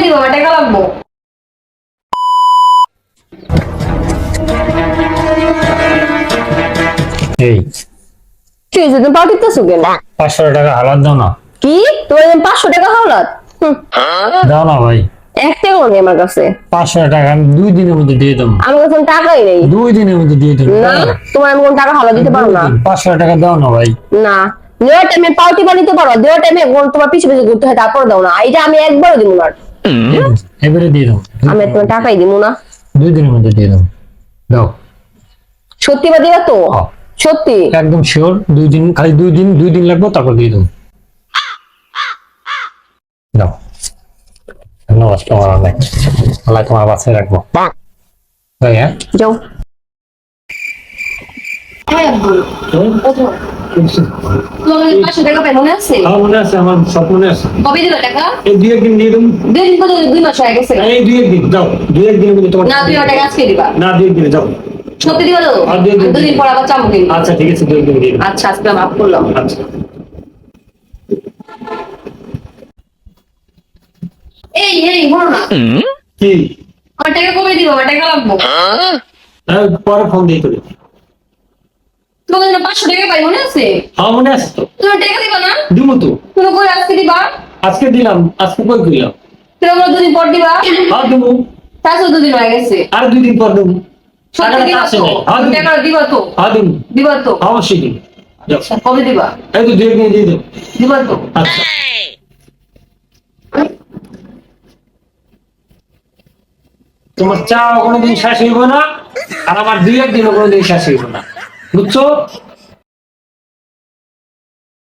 দিব আমার টাকা লাগবো। এই কি হয়েছে তুমি পাও টিপতেছো কেন? 500 টাকা হালাত দাও না। কি তোমার 500 টাকা হাওলাত? দাও না ভাই, এক টাকাও নেই আমার কাছে। 500 টাকা আমি 2 দিনের মধ্যে দিয়ে দেবো। আমার কাছে টাকাই নেই। 2 দিনের মধ্যে দিয়ে দেবো। না তোমার আমি কোন টাকা হাওলা দিতে পারবো না। 500 টাকা দাও না ভাই। না নেওয়ার টাইমে পাও টিপা নিতে পারো, দেওয়ার টাইমে তোমার পিছে পিছে ঘুরতে হয় তারপর দাও না। এটা আমি একবারও দিব না। এবারে দিয়ে দাও। আমি তোমার টাকাই দিব না। 2 দিনের মধ্যে দিয়ে দাও। দাও। সত্যি বা দিবা তো? হ্যাঁ। সত্যি? একদম শিওর। 2 দিন, খালি 2 দিন লাগবে, তারপর দিয়ে দেবো। দাও। ধন্যবাদ তোমার অনেক। আল্লাহ তোমার বাসায় রাখবো। তাই হ্যাঁ? যাও। হ্যাঁ বল। তোমার 500 টাকা পাই মনে আছে? হ্যাঁ মনে আছে, আমার সব মনে আছে। কবে দিবা টাকা? এই 2 দিন দিয়ে দেবো। 2 দিন কত? 2 মাস হয়ে গেছে। এই 2 দিন দাও। 2 দিনের মধ্যে তোমার না তুমি টাকা আজকে দিবা। না 2 দিনে যাও। সত্যি দিবা তো? আর 2 দিন। 2 দিন পর আবার চামু কিনবো। আচ্ছা ঠিক আছে, 2 দিন দিয়ে দেবো। আচ্ছা আজকে মাফ করলাম। আচ্ছা। এই এই বলো না। কি? আমার টাকা কবে দিবা? আমার টাকা লাগবো। পরে ফোন দিয়ে করি। তোমার জন্য 500 টাকা পাই মনে আছে? হ্যাঁ মনে আছে তো। তুমি টাকা দিবা না? দিব তো। তুমি কই আজকে দিবা? আজকে দিলাম, আজকে কই দিলাম। তুমি আমার 2 দিন পর দিবা? হ্যাঁ দেবো। তাছাড়া 2 দিন হয়ে গেছে। আর 2 দিন পর দেবো। সত্যি দিবা তো? হ্যাঁ দেবো। টাকা দিবা তো? হ্যাঁ দেবো। দিবা তো? অবশ্যই দেবো। যাও। আচ্ছা, কবে দিবা? এই তো 2 দিন দিয়ে দেবো। দিবা তো? আচ্ছা। তোমার চা কোনোদিন শেষ হইব না, আর আমার 2 দিনও কোনোদিন শেষ হইব না, বুঝছো?